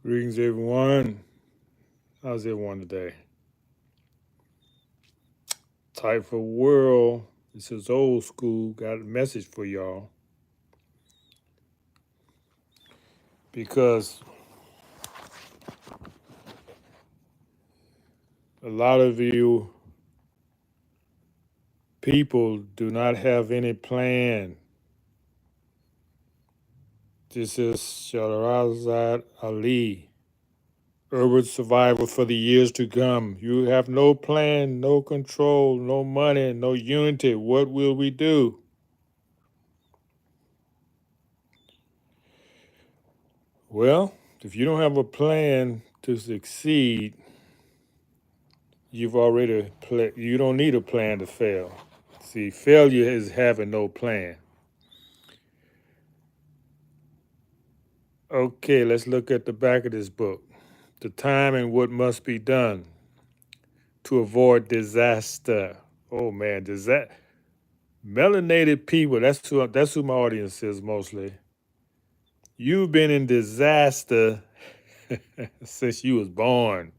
Greetings, everyone. How's everyone today? TAIFA World. This is old school. Got a message for y'all because a lot of you people do not have any plan. This is Shahrazad Ali, urban survival for the years to come. You have no plan, no control, no money, no unity. What will we do? Well, if you don't have a plan to succeed, you don't need a plan to fail. See, failure is having no plan. Okay, let's look at the back of this book. The time and what must be done to avoid disaster. Oh man, melanated people, that's who my audience is mostly. You've been in disaster since you was born.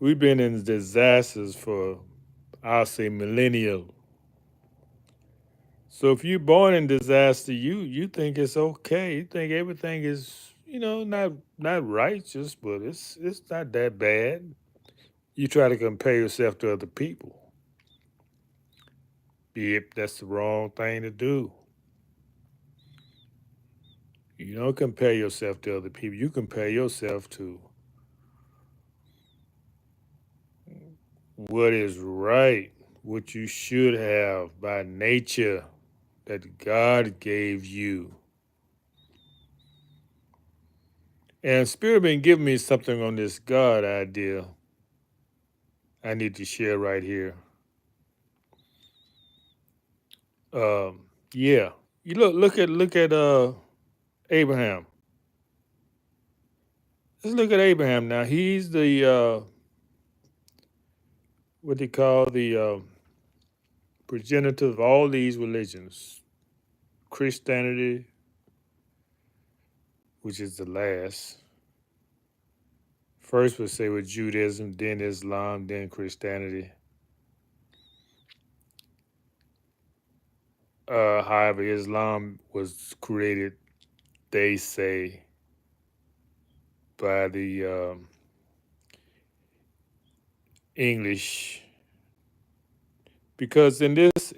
We've been in disasters for, I'll say, millennia. So if you're born in disaster, you think it's okay. You think everything is, not righteous, but it's not that bad. You try to compare yourself to other people. Yep, that's the wrong thing to do. You don't compare yourself to other people. You compare yourself to what is right, what you should have by nature that God gave you. And Spirit been giving me something on this God idea I need to share right here. Yeah, you look at Abraham. Let's look at Abraham now. He's the what they call the progenitor of all these religions. Christianity, which is the last. First would say with Judaism, then Islam, then Christianity. However, Islam was created, they say, by the English, because in this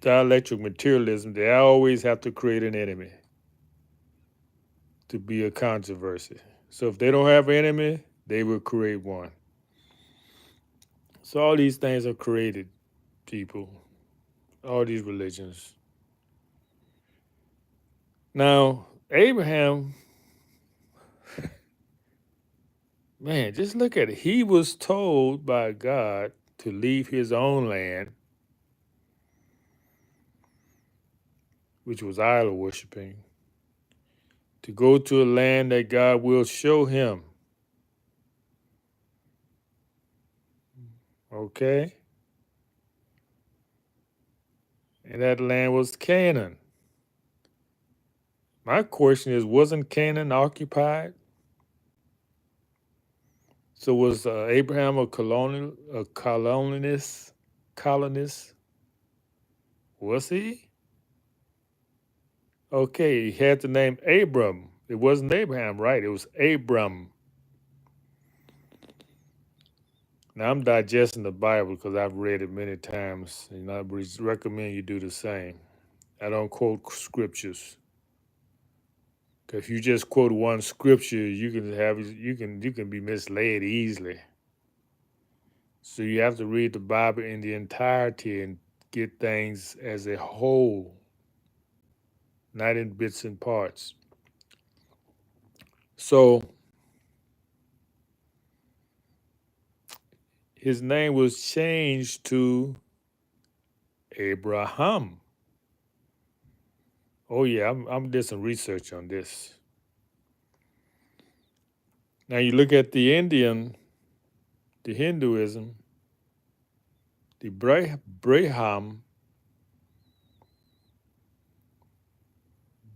dialectical materialism, they always have to create an enemy to be a controversy. So if they don't have an enemy, they will create one. So all these things are created, people, all these religions. Now, Abraham, man, just look at it. He was told by God to leave his own land, which was idol worshiping, to go to a land that God will show him. Okay? And that land was Canaan. My question is, wasn't Canaan occupied? So was Abraham a colonist? Colonist? Was he? Okay, he had the name Abram. It wasn't Abraham, right? It was Abram. Now I'm digesting the Bible because I've read it many times, and I recommend you do the same. I don't quote scriptures. 'Cause if you just quote one scripture, you can be misled easily. So you have to read the Bible in the entirety and get things as a whole, not in bits and parts. So his name was changed to Abraham. Oh yeah, I'm did some research on this. Now you look at the Hinduism, the Braham,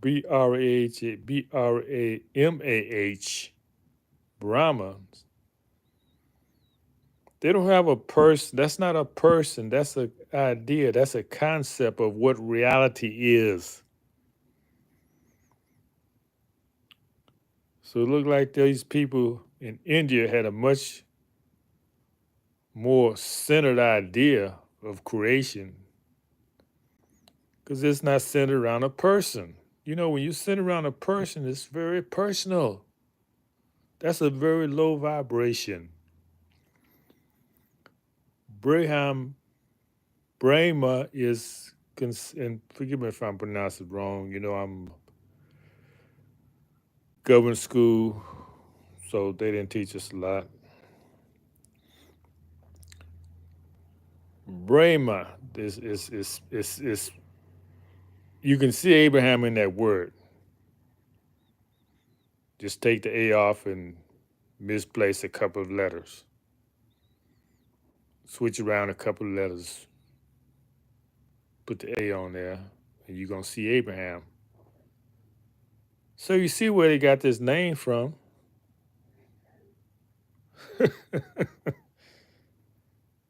Bramah, Brahmins, they don't have a person. That's not a person. That's an idea. That's a concept of what reality is. So it looked like these people in India had a much more centered idea of creation because it's not centered around a person. You know, when you center around a person, it's very personal. That's a very low vibration. Braham Brahma is, and forgive me if I'm pronouncing it wrong. You know, I'm government school, so they didn't teach us a lot. Brahma is you can see Abraham in that word. Just take the A off and misplace a couple of letters. Switch around a couple of letters. Put the A on there, and you're gonna see Abraham. So you see where they got this name from.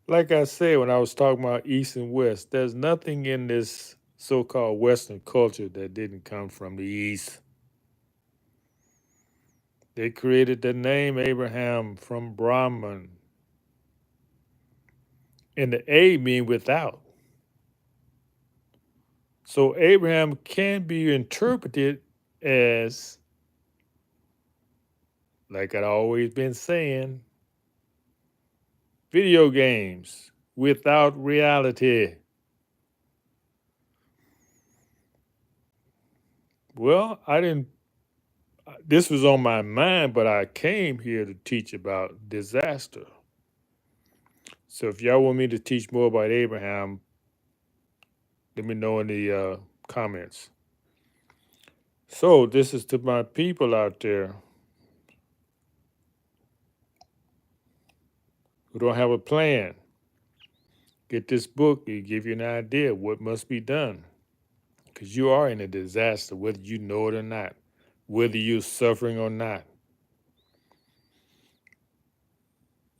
Like I said when I was talking about East and West, there's nothing in this so-called Western culture that didn't come from the East. They created the name Abraham from Brahman. And the A mean without. So Abraham can be interpreted as, like I've always been saying, video games without reality. Well, this was on my mind, but I came here to teach about disaster. So if y'all want me to teach more about Abraham, let me know in the comments. So this is to my people out there who don't have a plan. Get this book, it'll give you an idea of what must be done. Because you are in a disaster, whether you know it or not, whether you're suffering or not.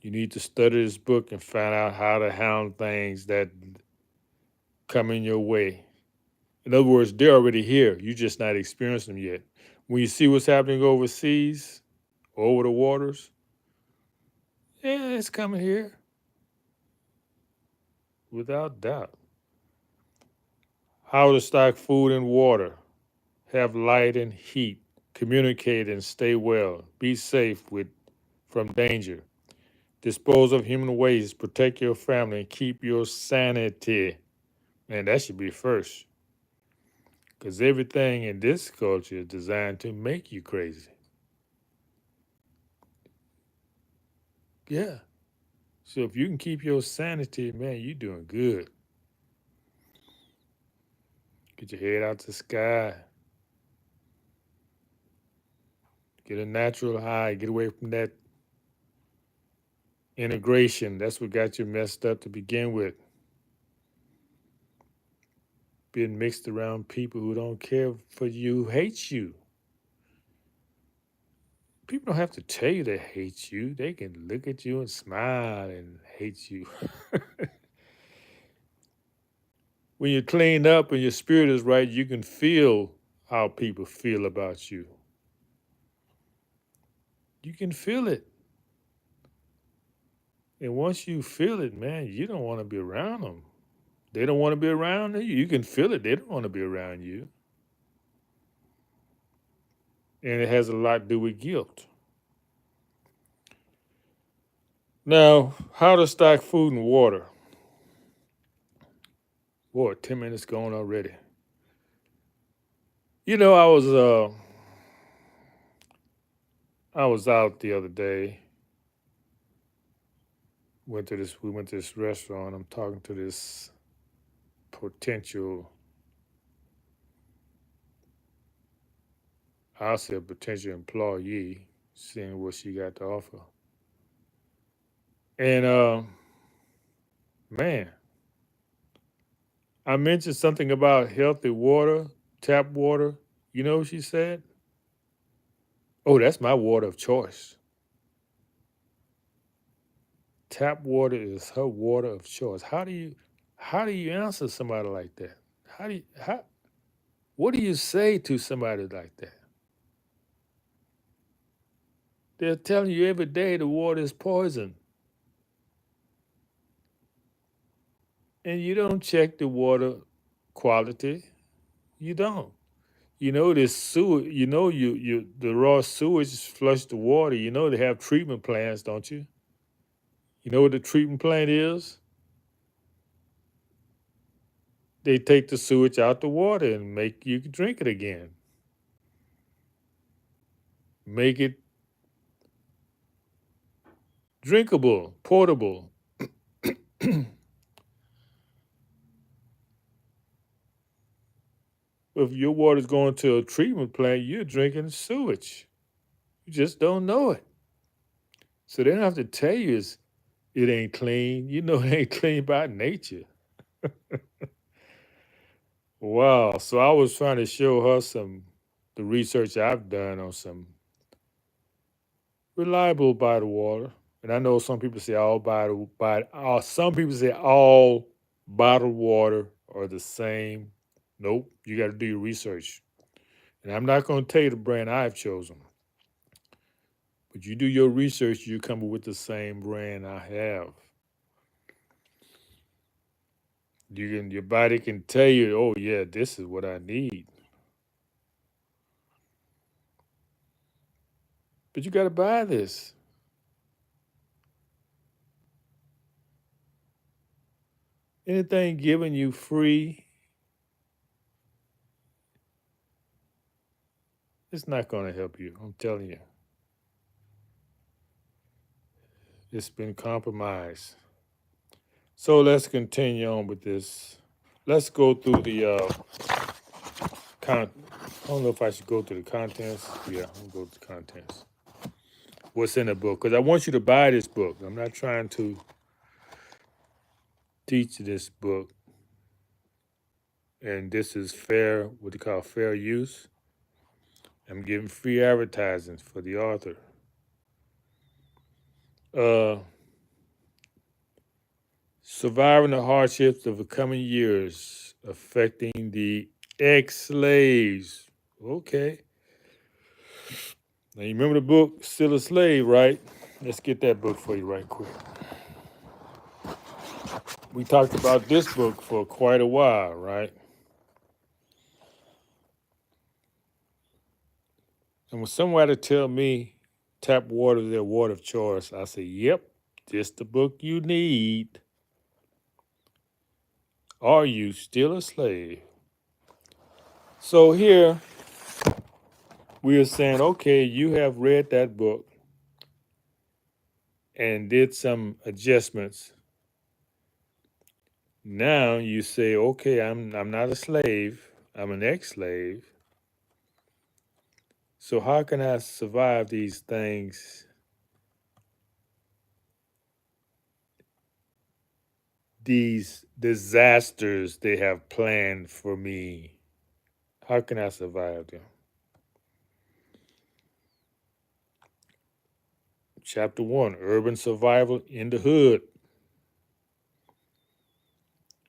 You need to study this book and find out how to handle things that come in your way. In other words, they're already here. You're just not experiencing them yet. When you see what's happening overseas, over the waters, yeah, it's coming here. Without doubt. How to stock food and water, have light and heat, communicate and stay well, be safe from danger, dispose of human waste, protect your family, and keep your sanity. Man, that should be first. Because everything in this culture is designed to make you crazy. Yeah. So if you can keep your sanity, man, you're doing good. Get your head out the sky. Get a natural high. Get away from that integration. That's what got you messed up to begin with. Being mixed around people who don't care for you, hate you. People don't have to tell you they hate you. They can look at you and smile and hate you. When you're cleaned up and your spirit is right, you can feel how people feel about you. You can feel it. And once you feel it, man, you don't want to be around them. They don't want to be around you. You can feel it. They don't want to be around you. And it has a lot to do with guilt. Now, how to stock food and water. Boy, 10 minutes gone already. You know, I was out the other day. We went to this restaurant. I'm talking to this potential, I'll say a potential employee, seeing what she got to offer. And man, I mentioned something about healthy water, tap water. You know what she said? Oh, that's my water of choice. Tap water is her water of choice. How do you answer somebody like that? What do you say to somebody like that? They're telling you every day the water is poison. And you don't check the water quality. You don't. You know this sewer. You know you the raw sewage flush the water. You know they have treatment plants, don't you? You know what the treatment plant is? They take the sewage out the water and make you drink it again. Make it drinkable, portable. If your water's going to a treatment plant, you're drinking sewage. You just don't know it. So they don't have to tell you it ain't clean. You know it ain't clean by nature. Wow. So I was trying to show her the research I've done on some reliable bottled water. And I know some people say some people say all bottled water are the same. Nope. You got to do your research. And I'm not going to tell you the brand I've chosen. But you do your research, you come up with the same brand I have. Your body can tell you, oh yeah, this is what I need. But you gotta buy this. Anything given you free, it's not gonna help you. I'm telling you. It's been compromised. So let's continue on with this. Let's go through the I don't know if I should go through the contents. Yeah, I'm gonna go to the contents. What's in the book? Because I want you to buy this book. I'm not trying to teach this book. And this is fair, what they call fair use. I'm giving free advertising for the author. Uh, Surviving the hardships of the coming years affecting the ex-slaves. Okay. Now you remember the book Still a Slave, right? Let's get that book for you right quick. We talked about this book for quite a while, right? And when somebody tell me tap water is their water of choice, I say, yep, just the book you need. Are you still a slave? So here we are saying, okay, you have read that book and did some adjustments. Now you say, okay, I'm not a slave, I'm an ex-slave. So how can I survive these things, these disasters they have planned for me? How can I survive them? Chapter 1, Urban Survival in the Hood.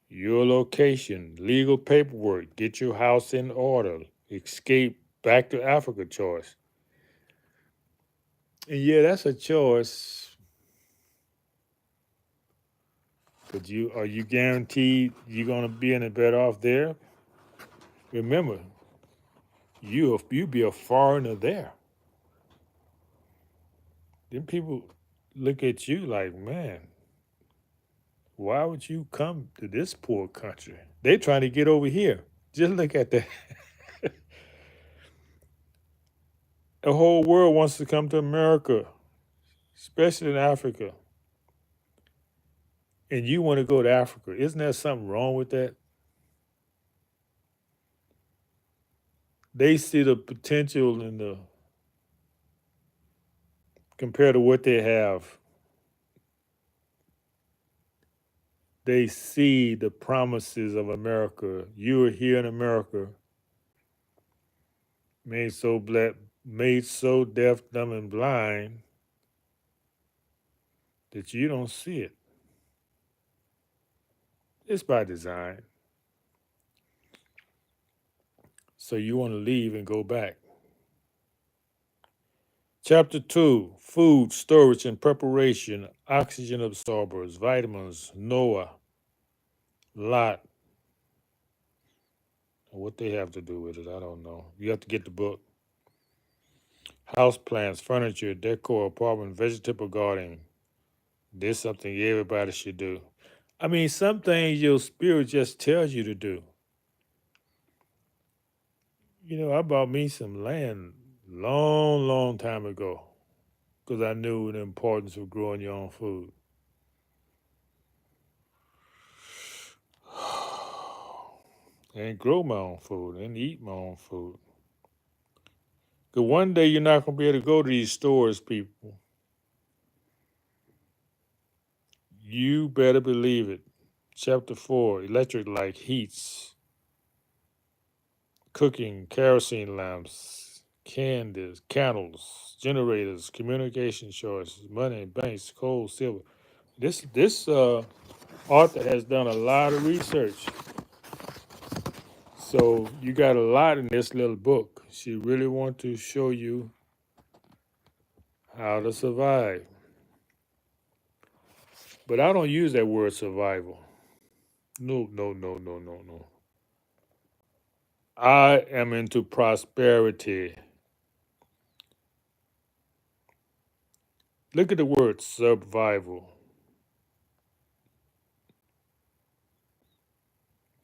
Your location, legal paperwork, get your house in order, escape back to Africa choice. And yeah, that's a choice. But are you guaranteed you're gonna be any better off there? Remember, you be a foreigner there. Then people look at you like, man, why would you come to this poor country? They trying to get over here. Just look at that. The whole world wants to come to America, especially in Africa. And you want to go to Africa. Isn't there something wrong with that? They see the potential in the compared to what they have. They see the promises of America. You are here in America. made so made so deaf, dumb, and blind that you don't see it. It's by design. So you want to leave and go back. Chapter 2, food, storage, and preparation, oxygen absorbers, vitamins, Noah, Lot. What they have to do with it, I don't know. You have to get the book. House plants, furniture, decor, apartment, vegetable gardening. This is something everybody should do. I mean, some things your spirit just tells you to do. You know, I bought me some land long, long time ago because I knew the importance of growing your own food. And grow my own food and eat my own food. Because one day you're not going to be able to go to these stores, people. You better believe it. Chapter 4, electric light, heats, cooking, kerosene lamps, candles, candles, generators, communication choices, money, banks, coal, silver. This author has done a lot of research. So you got a lot in this little book. She really wants to show you how to survive. But I don't use that word survival. No, no, no, no, no, no. I am into prosperity. Look at the word survival.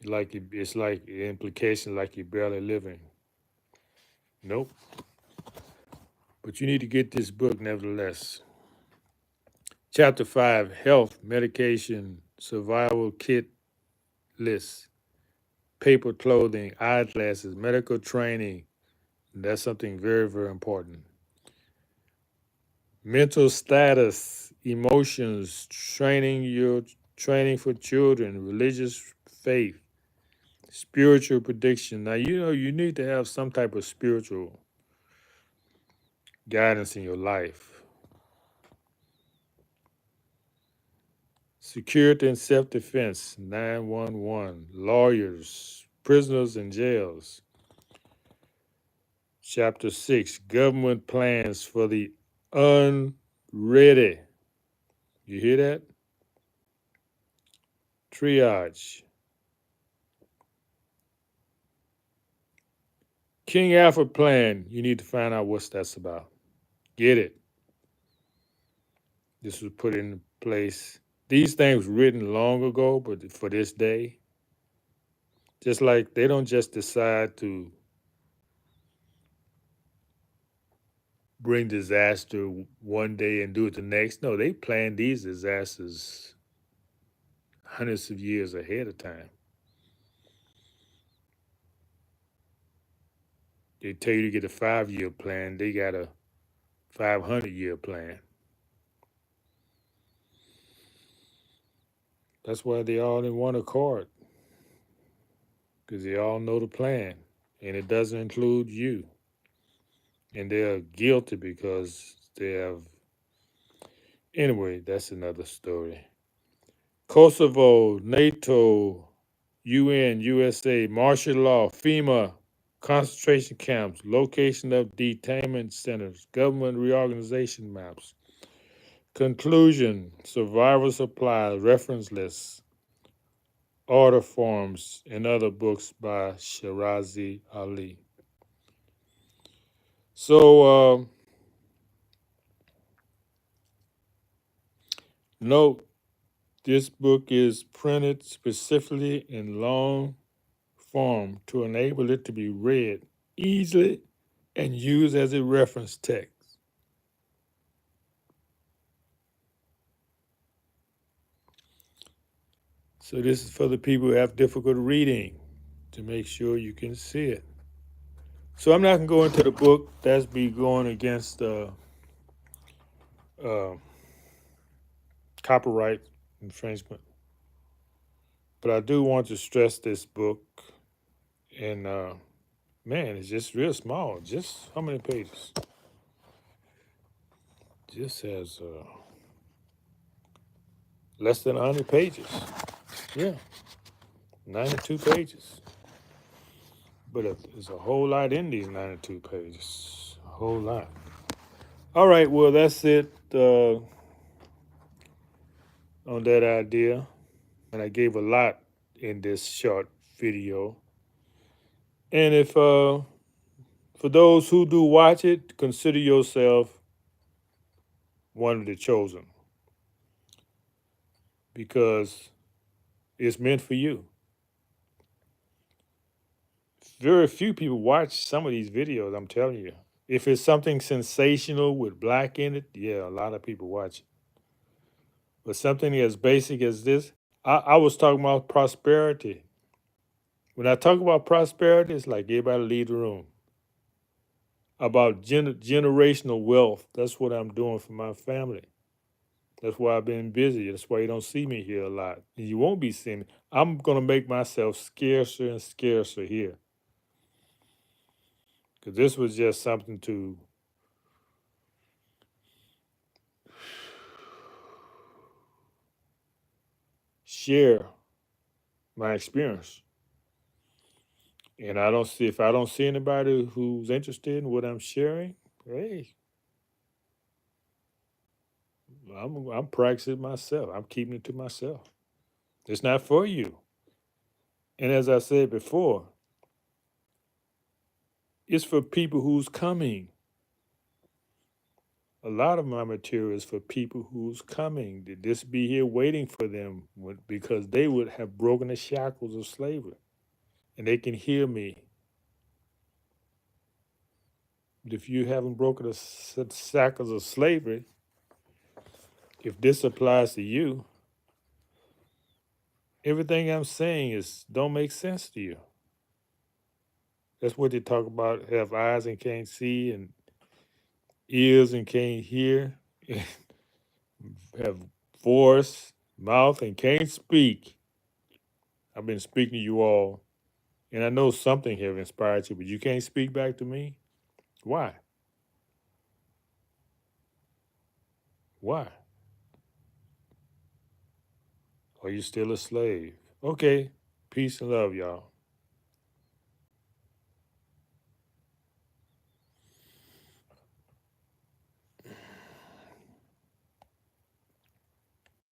It's like the implication like you're barely living. Nope. But you need to get this book nevertheless. Chapter 5, health, medication, survival kit list, paper clothing, eyeglasses, medical training. That's something very, very important. Mental status, emotions, training for children, religious faith, spiritual prediction. Now you know you need to have some type of spiritual guidance in your life. Security and self-defense, 911, lawyers, prisoners and jails. Chapter 6, government plans for the unready. You hear that? Triage. King Alfred plan, you need to find out what that's about. Get it. This was put in place. These things were written long ago, but for this day, just like they don't just decide to bring disaster one day and do it the next. No, they plan these disasters hundreds of years ahead of time. They tell you to get a 5 year plan, they got a 500-year plan. That's why they all in one accord, because they all know the plan, and it doesn't include you. And they're guilty because they have. Anyway, that's another story. Kosovo, NATO, UN, USA, martial law, FEMA, concentration camps, location of detainment centers, government reorganization maps. Conclusion, survivor supplies, reference lists, order forms, and other books by Shirazi Ali. So, note this book is printed specifically in long form to enable it to be read easily and used as a reference text. So this is for the people who have difficult reading to make sure you can see it. So I'm not going to go into the book. That's be going against uh, copyright infringement. But I do want to stress this book and Man, it's just real small. Just how many pages? Just has less than 100 pages. Yeah, 92 pages. But there's a whole lot in these 92 pages. A whole lot. All right, well, that's it on that idea. And I gave a lot in this short video. And if for those who do watch it, consider yourself one of the chosen because it's meant for you. Very few people watch some of these videos, I'm telling you. If it's something sensational with black in it, yeah, a lot of people watch it. But something as basic as this, I was talking about prosperity. When I talk about prosperity, it's like everybody leave the room. About generational wealth, that's what I'm doing for my family. That's why I've been busy. That's why you don't see me here a lot. And you won't be seeing me. I'm going to make myself scarcer and scarcer here. Because this was just something to share my experience. And I don't see, if I don't see anybody who's interested in what I'm sharing, hey, I'm practicing myself. I'm keeping it to myself. It's not for you. And as I said before, it's for people who's coming. A lot of my material is for people who's coming. To just be here waiting for them because they would have broken the shackles of slavery. And they can hear me. If you haven't broken the shackles of slavery, if this applies to you, everything I'm saying don't make sense to you. That's what they talk about, have eyes and can't see and ears and can't hear, have voice, mouth and can't speak. I've been speaking to you all, and I know something have inspired you, but you can't speak back to me? Why? Why? Are you still a slave? Okay, peace and love, y'all.